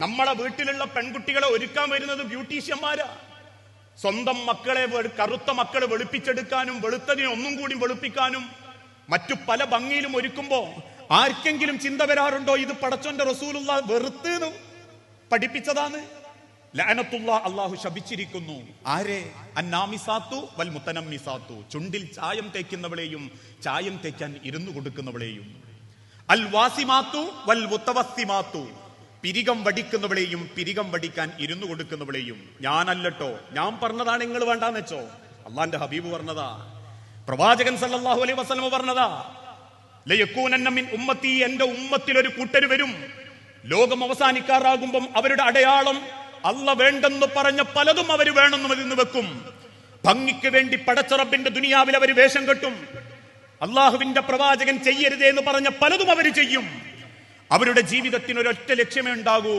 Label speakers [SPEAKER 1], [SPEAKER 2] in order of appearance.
[SPEAKER 1] നമ്മളെ വീട്ടിലുള്ള പെൺകുട്ടികളെ ഒരുക്കാൻ വരുന്നത് ബ്യൂട്ടീഷ്യന്മാരാ. സ്വന്തം മക്കളെ കറുത്ത മക്കളെ വെളുപ്പിച്ചെടുക്കാനും വെളുത്തതിനെ ഒന്നും കൂടി വെളുപ്പിക്കാനും മറ്റു പല ഭംഗിയിലും ഒരുക്കുമ്പോ ആർക്കെങ്കിലും ചിന്ത വരാറുണ്ടോ ഇത് പടച്ചോന്റെ റസൂലുള്ള വെറുത്ത് പഠിപ്പിച്ചതാണ്? ലഅനത്തുള്ള, അള്ളാഹു ശപിച്ചിരിക്കുന്നു. ആരെ? അന്നാമിസാത്തു വൽ മുത്തനമ്മിസാത്തു, ചുണ്ടിൽ ചായം തേക്കുന്നവളെയും ചായം തേക്കാൻ ഇരുന്നു കൊടുക്കുന്നവളെയും. അൽ വാസിമാത്തു വൽ മുത്തവസ്സിമാത്തു, പിരികം വടിക്കുന്നവളെയും പിരികം വടിക്കാൻ ഇരുന്നു കൊടുക്കുന്നവളെയും. ഞാനല്ലട്ടോ, ഞാൻ പറഞ്ഞതാണ്, നിങ്ങൾ വേണ്ടാന്ന് വെച്ചോ. അള്ളാന്റെ ഹബീബ് പറഞ്ഞതാ, പ്രവാചകൻ സല്ലല്ലാഹു അലൈഹി വസല്ലം പറഞ്ഞതാ. ലയകൂനന്ന മിൻ ഉമ്മത്തി, എന്റെ ഉമ്മത്തിൽ ഒരു കൂട്ടര് വരും, ലോകം അവസാനിക്കാറാകുമ്പം അവരുടെ അടയാളം അല്ല വേണ്ടെന്ന് പറഞ്ഞ പലതും അവർ വേണമെന്ന് മതിന്ന് വെക്കും. ഭംഗിക്ക് വേണ്ടി പടച്ച റബ്ബിന്റെ ദുനിയാവിൽ അവർ വേഷം കെട്ടും. അള്ളാഹുവിന്റെ പ്രവാചകൻ ചെയ്യരുതേ എന്ന് പറഞ്ഞ പലതും അവർ ചെയ്യും. അവരുടെ ജീവിതത്തിന് ഒരൊറ്റ ലക്ഷ്യമേ ഉണ്ടാകൂ,